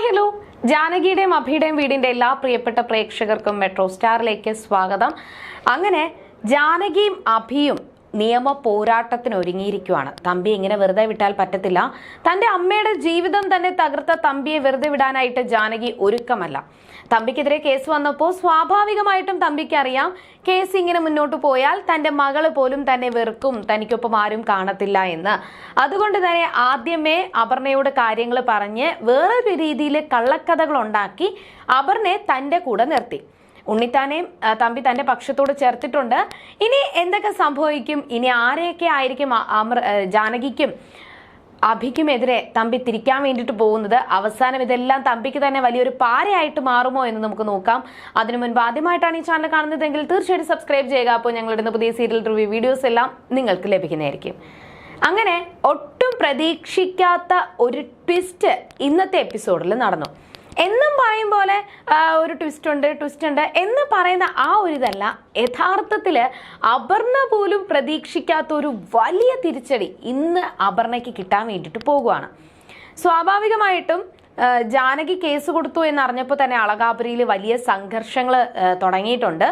Hello, ജാനകിയുടെയും അഭിയുടെയും വീടിന്റെ എല്ലാ പ്രിയപ്പെട്ട പ്രേക്ഷകർക്കും മെട്രോ സ്റ്റാറിലേക്ക് സ്വാഗതം. അങ്ങനെ ജാനകിയും അഭിയും നിയമ പോരാട്ടത്തിന് ഒരുങ്ങിയിരിക്കുകയാണ്. തമ്പി ഇങ്ങനെ വെറുതെ വിട്ടാൽ പറ്റത്തില്ല. തന്റെ അമ്മയുടെ ജീവിതം തന്നെ തകർത്ത തമ്പിയെ വെറുതെ വിടാനായിട്ട് ജാനകി ഒരുക്കമല്ല. തമ്പിക്കെതിരെ കേസ് വന്നപ്പോൾ സ്വാഭാവികമായിട്ടും തമ്പിക്ക് അറിയാം കേസ് ഇങ്ങനെ മുന്നോട്ട് പോയാൽ തന്റെ മകള് പോലും തന്നെ വെറുക്കും, തനിക്കൊപ്പം ആരും കാണത്തില്ല എന്ന്. അതുകൊണ്ട് തന്നെ ആദ്യമേ അപർണയോട് കാര്യങ്ങൾ പറഞ്ഞ് വേറൊരു രീതിയിൽ കള്ളക്കഥകൾ ഉണ്ടാക്കി അപർണയെ തന്റെ കൂടെ നിർത്തി. ഉണ്ണിത്താനെയും തമ്പി തന്റെ പക്ഷത്തോട് ചേർത്തിട്ടുണ്ട്. ഇനി എന്തൊക്കെ സംഭവിക്കും, ഇനി ആരെയൊക്കെ ആയിരിക്കും ജാനകിക്കും അഭിക്കുമെതിരെ തമ്പി തിരിക്കാൻ വേണ്ടിയിട്ട് പോകുന്നത്, അവസാനം ഇതെല്ലാം തമ്പിക്ക് തന്നെ വലിയൊരു പാരയായിട്ട് മാറുമോ എന്ന് നമുക്ക് നോക്കാം. അതിനു മുൻപ് ആദ്യമായിട്ടാണ് ഈ ചാനൽ കാണുന്നതെങ്കിൽ തീർച്ചയായിട്ടും സബ്സ്ക്രൈബ് ചെയ്യുക. അപ്പോൾ ഞങ്ങളിടുന്ന പുതിയ സീരിയൽ റിവ്യൂ വീഡിയോസ് എല്ലാം നിങ്ങൾക്ക് ലഭിക്കുന്നതായിരിക്കും. അങ്ങനെ ഒട്ടും പ്രതീക്ഷിക്കാത്ത ഒരു ട്വിസ്റ്റ് ഇന്നത്തെ എപ്പിസോഡിൽ നടന്നു. എന്നും പറയും പോലെ ഒരു ട്വിസ്റ്റ് ഉണ്ട് എന്ന് പറയുന്ന ആ ഒരു ഇതല്ല, യഥാർത്ഥത്തിൽ അപർണ പോലും പ്രതീക്ഷിക്കാത്ത ഒരു വലിയ തിരിച്ചടി ഇന്ന് അപർണയ്ക്ക് കിട്ടാൻ വേണ്ടിയിട്ട് പോകുവാണ്. സ്വാഭാവികമായിട്ടും ജാനകി കേസ് കൊടുത്തു എന്നറിഞ്ഞപ്പോൾ തന്നെ അളകാപുരിയിൽ വലിയ സംഘർഷങ്ങൾ തുടങ്ങിയിട്ടുണ്ട്.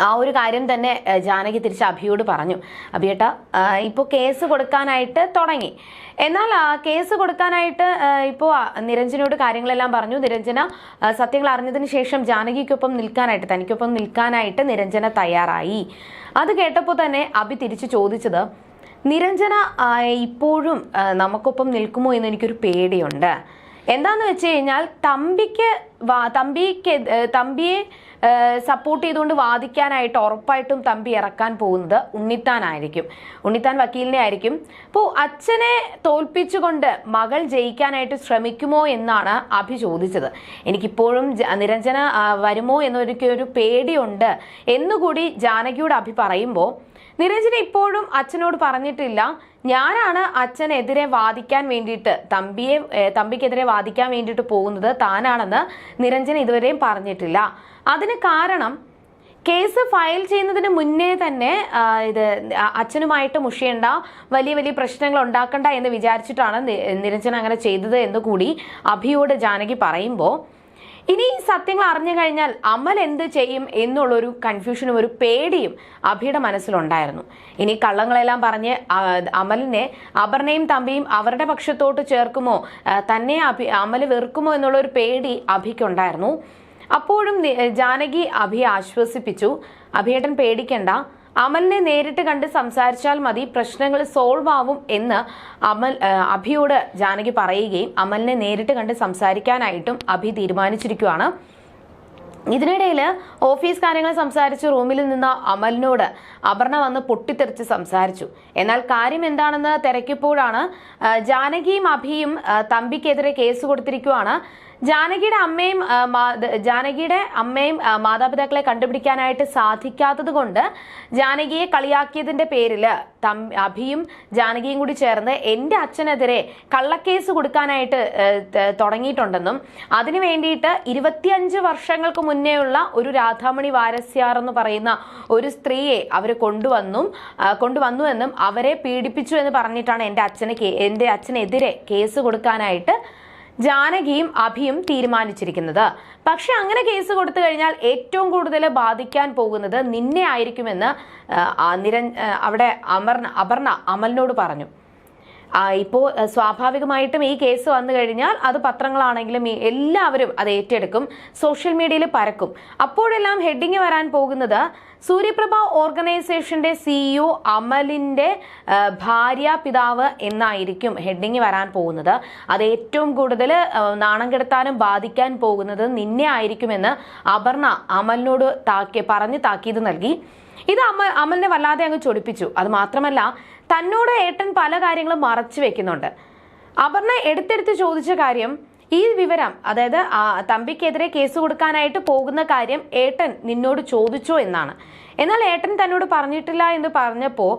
ആ ഒരു കാര്യം തന്നെ ജാനകി തിരിച്ച് അഭിയോട് പറഞ്ഞു. അഭിയേട്ടാ, ഇപ്പോൾ കേസ് കൊടുക്കാനായിട്ട് തുടങ്ങി. എന്നാൽ കേസ് കൊടുക്കാനായിട്ട് ഇപ്പോൾ നിരഞ്ജനോട് കാര്യങ്ങളെല്ലാം പറഞ്ഞു. നിരഞ്ജന സത്യങ്ങൾ അറിഞ്ഞതിന് ശേഷം ജാനകിക്കൊപ്പം നിൽക്കാനായിട്ട്, തനിക്കൊപ്പം നിൽക്കാനായിട്ട് നിരഞ്ജന തയ്യാറായി. അത് കേട്ടപ്പോൾ തന്നെ അഭി തിരിച്ചു ചോദിച്ചത്, നിരഞ്ജന ഇപ്പോഴും നമുക്കൊപ്പം നിൽക്കുമോ എന്ന് എനിക്കൊരു പേടിയുണ്ട്. എന്താന്ന് വെച്ച് കഴിഞ്ഞാൽ തമ്പിയെ സപ്പോർട്ട് ചെയ്തുകൊണ്ട് വാദിക്കാനായിട്ട് ഉറപ്പായിട്ടും തമ്പി ഇറക്കാൻ പോകുന്നത് ഉണ്ണിത്താനായിരിക്കും. ഉണ്ണിത്താൻ വക്കീലിനെ ആയിരിക്കും. അപ്പോൾ അച്ഛനെ തോൽപ്പിച്ചുകൊണ്ട് മകൾ ജയിക്കാനായിട്ട് ശ്രമിക്കുമോ എന്നാണ് അഭി ചോദിച്ചത്. എനിക്കിപ്പോഴും നിരഞ്ജന വരുമോ എന്നൊരു പേടിയുണ്ട് എന്നുകൂടി ജാനകിയോട് അഭി പറയുമ്പോൾ, നിരഞ്ജന ഇപ്പോഴും അച്ഛനോട് പറഞ്ഞിട്ടില്ല ഞാനാണ് അച്ഛനെതിരെ വാദിക്കാൻ വേണ്ടിയിട്ട്, തമ്പിക്കെതിരെ വാദിക്കാൻ വേണ്ടിയിട്ട് പോകുന്നത് താനാണെന്ന് നിരഞ്ജന ഇതുവരെയും പറഞ്ഞിട്ടില്ല. അതിന് കാരണം കേസ് ഫയൽ ചെയ്യുന്നതിന് മുന്നേ തന്നെ ഇത് അച്ഛനുമായിട്ട് മുഷിയണ്ട, വലിയ വലിയ പ്രശ്നങ്ങൾ ഉണ്ടാക്കണ്ട എന്ന് വിചാരിച്ചിട്ടാണ് നിരഞ്ജന അങ്ങനെ ചെയ്തത് എന്ന് കൂടി അഭിയോട് ജാനകി പറയുമ്പോൾ, ഇനി സത്യങ്ങൾ അറിഞ്ഞു കഴിഞ്ഞാൽ അമൽ എന്ത് ചെയ്യും എന്നുള്ളൊരു കൺഫ്യൂഷനും ഒരു പേടിയും അഭിയുടെ മനസ്സിലുണ്ടായിരുന്നു. ഇനി കള്ളങ്ങളെല്ലാം പറഞ്ഞ് അപർണയും തമ്പിയും അവരുടെ പക്ഷത്തോട്ട് ചേർക്കുമോ, തന്നെ അമൽ വെറുക്കുമോ എന്നുള്ളൊരു പേടി അഭിക്കുണ്ടായിരുന്നു. അപ്പോഴും ജാനകി അഭിയെ ആശ്വസിപ്പിച്ചു. അഭിയേട്ടൻ പേടിക്കണ്ട, അമലിനെ നേരിട്ട് കണ്ട് സംസാരിച്ചാൽ മതി, പ്രശ്നങ്ങൾ സോൾവ് ആവും എന്ന് അഭിയോട് ജാനകി പറയുകയും അമലിനെ നേരിട്ട് കണ്ട് സംസാരിക്കാനായിട്ടും അഭി തീരുമാനിച്ചിരിക്കുകയാണ്. ഇതിനിടയിൽ ഓഫീസ് കാര്യങ്ങൾ സംസാരിച്ച് റൂമിൽ നിന്ന് അമലിനോട് അപർണ വന്ന് പൊട്ടിത്തെറിച്ച് സംസാരിച്ചു. എന്നാൽ കാര്യം എന്താണെന്ന് തിരക്കിയപ്പോഴാണ് ജാനകിയും അഭിയും തമ്പിക്കെതിരെ കേസ് കൊടുത്തിരിക്കുകയാണ്. ജാനകിയുടെ അമ്മയും മാതാപിതാക്കളെ കണ്ടുപിടിക്കാനായിട്ട് സാധിക്കാത്തത് കൊണ്ട് ജാനകിയെ കളിയാക്കിയതിന്റെ പേരിൽ അഭിയും ജാനകിയും കൂടി ചേർന്ന് എൻ്റെ അച്ഛനെതിരെ കള്ളക്കേസ് കൊടുക്കാനായിട്ട് തുടങ്ങിയിട്ടുണ്ടെന്നും അതിനു വേണ്ടിയിട്ട് 25 വർഷങ്ങൾക്ക് മുന്നേയുള്ള ഒരു രാധാമണി വാരസ്യാർ എന്ന് പറയുന്ന ഒരു സ്ത്രീയെ അവർ കൊണ്ടുവന്നു എന്നും അവരെ പീഡിപ്പിച്ചു എന്ന് പറഞ്ഞിട്ടാണ് എൻ്റെ അച്ഛനെതിരെ കേസ് കൊടുക്കാനായിട്ട് ജാനകിയും അഭിയും തീരുമാനിച്ചിരിക്കുന്നത്. പക്ഷെ അങ്ങനെ കേസ് കൊടുത്തു കഴിഞ്ഞാൽ ഏറ്റവും കൂടുതൽ ബാധിക്കാൻ പോകുന്നത് നിന്നെ ആയിരിക്കുമെന്ന് അവിടെ അപർണ അമലിനോട് പറഞ്ഞു. ഇപ്പോൾ സ്വാഭാവികമായിട്ടും ഈ കേസ് വന്നു കഴിഞ്ഞാൽ അത് പത്രങ്ങളാണെങ്കിലും എല്ലാവരും അത് ഏറ്റെടുക്കും, സോഷ്യൽ മീഡിയയിൽ പരക്കും. അപ്പോഴെല്ലാം ഹെഡിങ് വരാൻ പോകുന്നത് സൂര്യപ്രഭ ഓർഗനൈസേഷന്റെ CEO അമലിന്റെ ഭാര്യ പിതാവ് എന്നായിരിക്കും ഹെഡിങ് വരാൻ പോകുന്നത്. അത് ഏറ്റവും കൂടുതൽ നാണം കെടുത്താനും ബാധിക്കാൻ പോകുന്നത് നിന്നെ ആയിരിക്കുമെന്ന് അപർണ അമലിനോട് പറഞ്ഞ് താക്കീത് നൽകി. ഇത് അമലിനെ വല്ലാതെ അങ്ങ് ചൊടിപ്പിച്ചു. അത് മാത്രമല്ല, തന്നോട് ഏട്ടൻ പല കാര്യങ്ങളും മറച്ചു വെക്കുന്നുണ്ട്. അപർണ എടുത്തെടുത്ത് ചോദിച്ച കാര്യം, ഈ വിവരം, അതായത് തമ്പിക്കെതിരെ കേസ് കൊടുക്കാനായിട്ട് പോകുന്ന കാര്യം ഏട്ടൻ നിന്നോട് ചോദിച്ചോ എന്നാണ്. എന്നാൽ ഏട്ടൻ തന്നോട് പറഞ്ഞിട്ടില്ല എന്ന് പറഞ്ഞപ്പോൾ,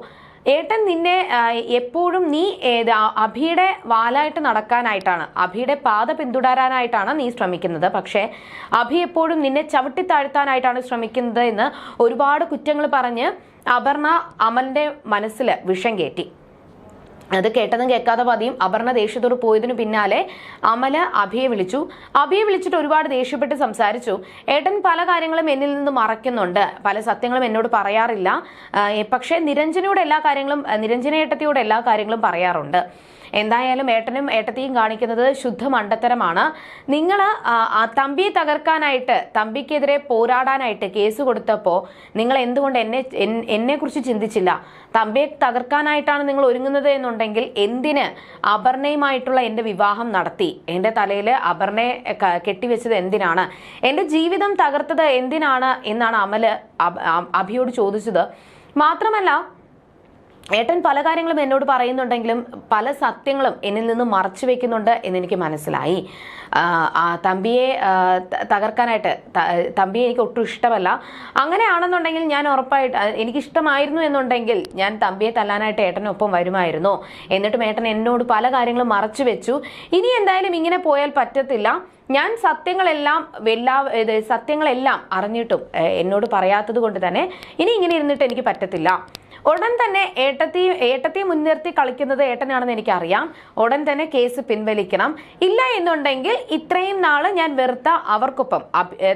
ഏട്ടൻ നിന്നെ എപ്പോഴും നീ അഭിയുടെ വാലായിട്ട് നടക്കാനായിട്ടാണ്, അഭിയുടെ പാത പിന്തുടരാനായിട്ടാണ് നീ ശ്രമിക്കുന്നത്. പക്ഷേ അഭി എപ്പോഴും നിന്നെ ചവിട്ടി താഴ്ത്താനായിട്ടാണ് ശ്രമിക്കുന്നത് എന്ന് ഒരുപാട് കുറ്റങ്ങൾ പറഞ്ഞ് അപർണ അമലിന്റെ മനസ്സിൽ വിഷം കയറ്റി. അത് കേട്ടതും കേൾക്കാതെ പതിയും അപർണ ദേഷ്യത്തോട് പോയതിനു പിന്നാലെ അമല അഭിയെ വിളിച്ചിട്ട് ഒരുപാട് ദേഷ്യപ്പെട്ട് സംസാരിച്ചു. ഏട്ടൻ പല കാര്യങ്ങളും എന്നിൽ നിന്ന് മറയ്ക്കുന്നുണ്ട്, പല സത്യങ്ങളും എന്നോട് പറയാറില്ല, പക്ഷെ നിരഞ്ജനയോട് എല്ലാ കാര്യങ്ങളും, നിരഞ്ജന ഏട്ടത്തിയോട് എല്ലാ കാര്യങ്ങളും പറയാറുണ്ട്. എന്തായാലും ഏട്ടനും ഏട്ടത്തിയും കാണിക്കുന്നത് ശുദ്ധ മണ്ടത്തരമാണ്. നിങ്ങൾ തമ്പിയെ തകർക്കാനായിട്ട്, തമ്പിക്കെതിരെ പോരാടാനായിട്ട് കേസ് കൊടുത്തപ്പോൾ നിങ്ങൾ എന്തുകൊണ്ട് എന്നെ കുറിച്ച് ചിന്തിച്ചില്ല? തമ്പിയെ തകർക്കാനായിട്ടാണ് നിങ്ങൾ ഒരുങ്ങുന്നത് എന്നുണ്ടെങ്കിൽ എന്തിന് അപർണയുമായിട്ടുള്ള എൻ്റെ വിവാഹം നടത്തി? എൻ്റെ തലയിൽ അപർണയെ കെട്ടിവെച്ചത് എന്തിനാണ്? എൻ്റെ ജീവിതം തകർത്തത് എന്തിനാണ് എന്നാണ് അമല് അഭിയോട് ചോദിച്ചത്. മാത്രമല്ല, ഏട്ടൻ പല കാര്യങ്ങളും എന്നോട് പറയുന്നുണ്ടെങ്കിലും പല സത്യങ്ങളും എന്നിൽ നിന്ന് മറച്ചു വെക്കുന്നുണ്ട് എന്നെനിക്ക് മനസ്സിലായി. തമ്പിയെ തകർക്കാനായിട്ട്, തമ്പിയെ എനിക്ക് ഒട്ടും ഇഷ്ടമല്ല. അങ്ങനെയാണെന്നുണ്ടെങ്കിൽ ഞാൻ ഉറപ്പായിട്ട്, എനിക്കിഷ്ടമായിരുന്നു എന്നുണ്ടെങ്കിൽ ഞാൻ തമ്പിയെ തല്ലാനായിട്ട് ഏട്ടനൊപ്പം വരുമായിരുന്നു. എന്നിട്ടും ഏട്ടൻ എന്നോട് പല കാര്യങ്ങളും മറച്ചു വെച്ചു. ഇനി എന്തായാലും ഇങ്ങനെ പോയാൽ പറ്റത്തില്ല. ഞാൻ സത്യങ്ങളെല്ലാം അറിഞ്ഞിട്ടും എന്നോട് പറയാത്തത് കൊണ്ട് തന്നെ ഇനി ഇങ്ങനെ ഇരുന്നിട്ട് എനിക്ക് പറ്റത്തില്ല. ഉടൻ തന്നെ ഏട്ടത്തെ മുൻനിർത്തി കളിക്കുന്നത് ഏട്ടനാണെന്ന് എനിക്കറിയാം. ഉടൻ തന്നെ കേസ് പിൻവലിക്കണം. ഇല്ല എന്നുണ്ടെങ്കിൽ ഇത്രയും നാള് ഞാൻ വെറുത്ത അവർക്കൊപ്പം,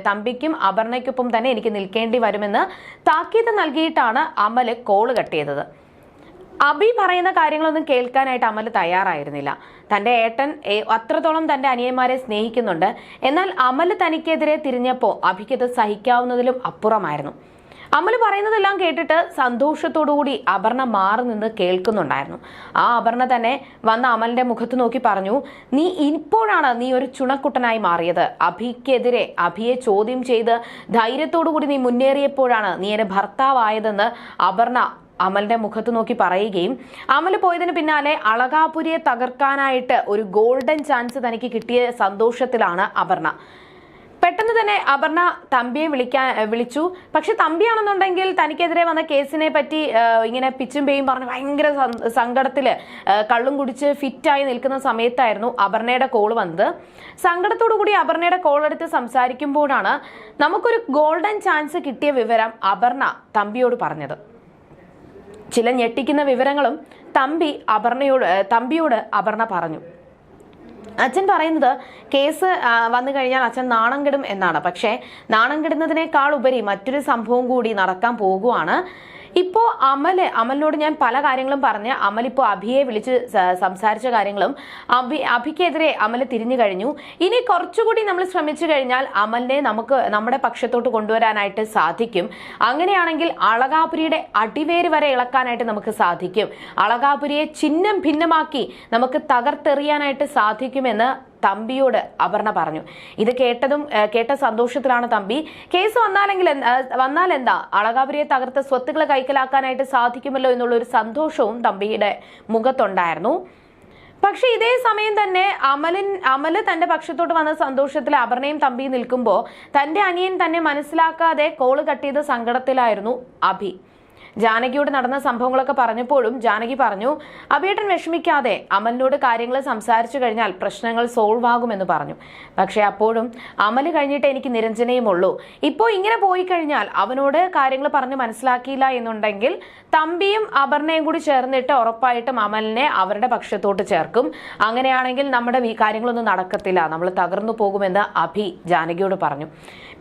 തമ്പിക്കും അപർണയ്ക്കൊപ്പം തന്നെ എനിക്ക് നിൽക്കേണ്ടി വരുമെന്ന് താക്കീത് നൽകിയിട്ടാണ് അമല് കോള് കട്ട് ചെയ്തത്. അഭി പറയുന്ന കാര്യങ്ങളൊന്നും കേൾക്കാനായിട്ട് അമല് തയ്യാറായിരുന്നില്ല. തൻ്റെ ഏട്ടൻ അത്രത്തോളം തൻ്റെ അനിയന്മാരെ സ്നേഹിക്കുന്നുണ്ട്. എന്നാൽ അമല് തനിക്കെതിരെ തിരിഞ്ഞപ്പോൾ അഭിക്കത് സഹിക്കാവുന്നതിലും അപ്പുറമായിരുന്നു. അമല് പറയുന്നതെല്ലാം കേട്ടിട്ട് സന്തോഷത്തോടുകൂടി അപർണ മാറി നിന്ന് കേൾക്കുന്നുണ്ടായിരുന്നു. ആ അപർണ തന്നെ വന്ന അമലിന്റെ മുഖത്ത് നോക്കി പറഞ്ഞു, ഇപ്പോഴാണ് നീ ഒരു ചുണക്കുട്ടനായി മാറിയത്. അഭിക്കെതിരെ, അഭിയെ ചോദ്യം ചെയ്ത് ധൈര്യത്തോടുകൂടി നീ മുന്നേറിയപ്പോഴാണ് നീ എന്റെ ഭർത്താവായതെന്ന് അപർണ അമലിന്റെ മുഖത്ത് നോക്കി പറയുകയും, അമൽ പോയതിന് പിന്നാലെ അളകാപുരിയെ തകർക്കാനായിട്ട് ഒരു ഗോൾഡൻ ചാൻസ് തനിക്ക് കിട്ടിയ സന്തോഷത്തിലാണ് അപർണ. പെട്ടെന്ന് തന്നെ അപർണ തമ്പിയെ വിളിച്ചു. പക്ഷെ തമ്പിയാണെന്നുണ്ടെങ്കിൽ തനിക്കെതിരെ വന്ന കേസിനെ പറ്റി ഇങ്ങനെ പിച്ചും പേയും പറഞ്ഞ് ഭയങ്കര സങ്കടത്തില് കള്ളും കുടിച്ച് ഫിറ്റായി നിൽക്കുന്ന സമയത്തായിരുന്നു അപർണയുടെ കോൾ വന്നത്. സങ്കടത്തോടു കൂടി അപർണയുടെ കോൾ എടുത്ത് സംസാരിക്കുമ്പോഴാണ് നമുക്കൊരു ഗോൾഡൻ ചാൻസ് കിട്ടിയ വിവരം അപർണ തമ്പിയോട് പറഞ്ഞത്. ചില ഞെട്ടിക്കുന്ന വിവരങ്ങളും തമ്പിയോട് അപർണ പറഞ്ഞു. അച്ഛൻ പറയുന്നത് കേസ് വന്നു കഴിഞ്ഞാൽ അച്ഛൻ നാണം കെടും എന്നാണ്. പക്ഷേ നാണം കെടുന്നതിനേക്കാൾ ഉപരി മറ്റൊരു സംഭവം കൂടി നടക്കാൻ പോകുവാണ്. ഇപ്പോൾ അമലിനോട് ഞാൻ പല കാര്യങ്ങളും പറഞ്ഞ് അമലിപ്പോൾ അഭിയെ വിളിച്ച് സംസാരിച്ച കാര്യങ്ങളും അഭിക്കെതിരെ അമൽ തിരിഞ്ഞു കഴിഞ്ഞു. ഇനി കുറച്ചുകൂടി നമ്മൾ ശ്രമിച്ചു കഴിഞ്ഞാൽ അമലിനെ നമ്മുടെ പക്ഷത്തോട്ട് കൊണ്ടുവരാനായിട്ട് സാധിക്കും. അങ്ങനെയാണെങ്കിൽ അളകാപുരിയുടെ അടിവേര് വരെ ഇളക്കാനായിട്ട് നമുക്ക് സാധിക്കും. അളകാപുരിയെ ഛിന്നം ഭിന്നമാക്കി നമുക്ക് തകർത്തെറിയാനായിട്ട് സാധിക്കുമെന്ന് തമ്പിയോട് അപർണ പറഞ്ഞു. ഇത് കേട്ട സന്തോഷത്തിലാണ് തമ്പി. കേസ് വന്നാൽ എന്താ, അളകാപുരിയെ തകർത്ത് സ്വത്തുക്കൾ കൈക്കലാക്കാനായിട്ട് സാധിക്കുമല്ലോ എന്നുള്ള ഒരു സന്തോഷവും തമ്പിയുടെ മുഖത്തുണ്ടായിരുന്നു. പക്ഷെ ഇതേ സമയം തന്നെ അമല് തന്റെ പക്ഷത്തോട്ട് വന്ന സന്തോഷത്തിൽ അപർണയും തമ്പിയും നിൽക്കുമ്പോൾ തന്റെ അനിയൻ തന്നെ മനസ്സിലാക്കാതെ കോള് കട്ട് ചെയ്ത സങ്കടത്തിലായിരുന്നു അഭി. ജാനകിയോട് നടന്ന സംഭവങ്ങളൊക്കെ പറഞ്ഞപ്പോഴും ജാനകി പറഞ്ഞു, അഭിയേട്ടൻ വിഷമിക്കാതെ, അമലിനോട് കാര്യങ്ങൾ സംസാരിച്ചു കഴിഞ്ഞാൽ പ്രശ്നങ്ങൾ സോൾവ് ആകുമെന്ന് പറഞ്ഞു. പക്ഷെ അപ്പോഴും അമല് കഴിഞ്ഞിട്ട് എനിക്ക് നിരഞ്ജനയും ഉള്ളൂ. ഇപ്പോൾ ഇങ്ങനെ പോയി കഴിഞ്ഞാൽ അവനോട് കാര്യങ്ങൾ പറഞ്ഞ് മനസ്സിലാക്കിയില്ല എന്നുണ്ടെങ്കിൽ തമ്പിയും അപർണയും കൂടി ചേർന്നിട്ട് ഉറപ്പായിട്ടും അമലിനെ അവരുടെ പക്ഷത്തോട്ട് ചേർക്കും. അങ്ങനെയാണെങ്കിൽ നമ്മുടെ കാര്യങ്ങളൊന്നും നടക്കത്തില്ല, നമ്മൾ തകർന്നു പോകുമെന്ന് അഭി ജാനകിയോട് പറഞ്ഞു.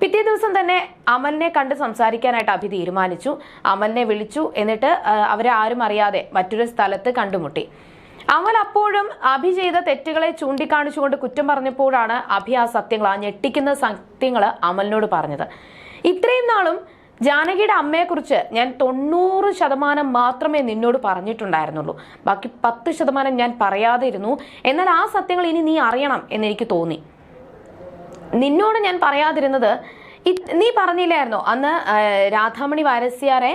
പിറ്റേ ദിവസം തന്നെ അമലിനെ കണ്ട് സംസാരിക്കാനായിട്ട് അഭി തീരുമാനിച്ചു. അമലിനെ വിളിച്ചു. എന്നിട്ട് അവരെ ആരും അറിയാതെ മറ്റൊരു സ്ഥലത്ത് കണ്ടുമുട്ടി. അമൽ അപ്പോഴും അഭി ചെയ്ത തെറ്റുകളെ ചൂണ്ടിക്കാണിച്ചുകൊണ്ട് കുറ്റം പറഞ്ഞപ്പോഴാണ് അഭി ആ ഞെട്ടിക്കുന്ന സത്യങ്ങൾ അമലിനോട് പറഞ്ഞത്. ഇത്രയും നാളും ജാനകിയുടെ അമ്മയെക്കുറിച്ച് ഞാൻ 90% മാത്രമേ നിന്നോട് പറഞ്ഞിട്ടുണ്ടായിരുന്നുള്ളൂ. ബാക്കി 10% ഞാൻ പറയാതെ ഇരുന്നു. എന്നാൽ ആ സത്യങ്ങൾ ഇനി നീ അറിയണം എന്നെനിക്ക് തോന്നി. നിന്നോട് ഞാൻ പറയാതിരുന്നത്, നീ പറഞ്ഞില്ലായിരുന്നോ അന്ന് രാധാമണി വാരസ്യാരെ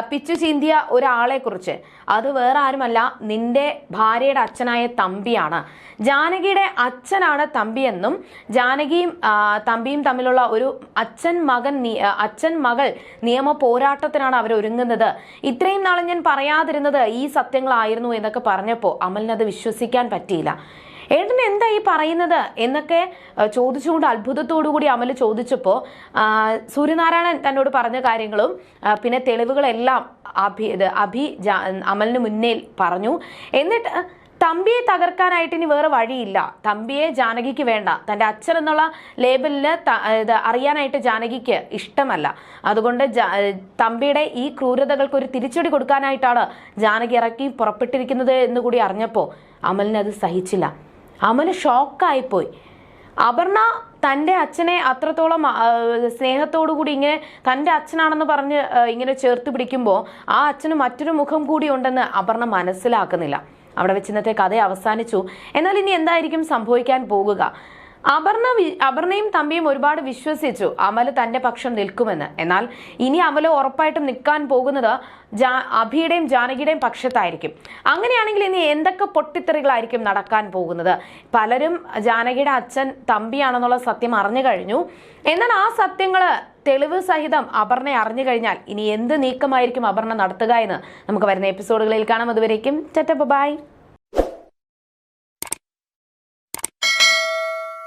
പിച്ചു ചീന്തിയ ഒരാളെ കുറിച്ച്? അത് വേറെ ആരുമല്ല, നിന്റെ ഭാര്യയുടെ അച്ഛനായ തമ്പിയാണ്. ജാനകിയുടെ അച്ഛനാണ് തമ്പിയെന്നും ജാനകിയും തമ്പിയും തമ്മിലുള്ള ഒരു അച്ഛൻ മകൾ നിയമ പോരാട്ടത്തിനാണ് അവർ ഒരുങ്ങുന്നത്. ഇത്രയും നാളും ഞാൻ പറയാതിരുന്നത് ഈ സത്യങ്ങളായിരുന്നു എന്നൊക്കെ പറഞ്ഞപ്പോൾ അമലിനത് വിശ്വസിക്കാൻ പറ്റിയില്ല. ഏട്ടൻ എന്താ ഈ പറയുന്നത് എന്നൊക്കെ ചോദിച്ചുകൊണ്ട് അത്ഭുതത്തോടു കൂടി അമൽ ചോദിച്ചപ്പോൾ സൂര്യനാരായണൻ തന്നോട് പറഞ്ഞ കാര്യങ്ങളും പിന്നെ തെളിവുകളെല്ലാം അമലിന് മുന്നിൽ പറഞ്ഞു. എന്നിട്ട് തമ്പിയെ തകർക്കാനായിട്ട് ഇനി വേറെ വഴിയില്ല, തമ്പിയെ ജാനകിക്ക് വേണ്ട, തൻ്റെ അച്ഛൻ എന്നുള്ള ലേബലിന് അറിയാനായിട്ട് ജാനകിക്ക് ഇഷ്ടമല്ല, അതുകൊണ്ട് തമ്പിയുടെ ഈ ക്രൂരതകൾക്ക് ഒരു തിരിച്ചടി കൊടുക്കാനായിട്ടാണ് ജാനകി ഇറക്കി പുറപ്പെട്ടിരിക്കുന്നത് എന്നുകൂടി അറിഞ്ഞപ്പോൾ അമലിന് അത് സഹിച്ചില്ല. അമൽ ഷോക്കായിപ്പോയി. അപർണ തൻ്റെ അച്ഛനെ അത്രത്തോളം സ്നേഹത്തോടു കൂടി ഇങ്ങനെ തൻ്റെ അച്ഛനാണെന്ന് പറഞ്ഞ് ഇങ്ങനെ ചേർത്ത് പിടിക്കുമ്പോൾ ആ അച്ഛന് മറ്റൊരു മുഖം കൂടി ഉണ്ടെന്ന് അപർണ മനസ്സിലാക്കുന്നില്ല. അവിടെ വെച്ച് ഇന്നത്തെ കഥ അവസാനിച്ചു. എന്നാൽ ഇനി എന്തായിരിക്കും സംഭവിക്കാൻ പോകുക? അപർണയും തമ്പിയും ഒരുപാട് വിശ്വസിച്ചു അമൽ തന്റെ പക്ഷം നിൽക്കുമെന്ന്. എന്നാൽ ഇനി അമൽ ഉറപ്പായിട്ടും നിൽക്കാൻ പോകുന്നത് അഭിയുടെയും ജാനകിയുടെയും പക്ഷത്തായിരിക്കും. അങ്ങനെയാണെങ്കിൽ ഇനി എന്തൊക്കെ പൊട്ടിത്തെറികളായിരിക്കും നടക്കാൻ പോകുന്നത്? പലരും ജാനകിയുടെ അച്ഛൻ തമ്പിയാണെന്നുള്ള സത്യം അറിഞ്ഞു കഴിഞ്ഞു. എന്നാൽ ആ സത്യങ്ങള് തെളിവ് സഹിതം അപർണ അറിഞ്ഞു കഴിഞ്ഞാൽ ഇനി എന്ത് നീക്കമായിരിക്കും അപർണ നടത്തുക എന്ന് നമുക്ക് വരുന്ന എപ്പിസോഡുകളിൽ കാണാം. അതുവരേക്കും ടാറ്റാ ബൈ.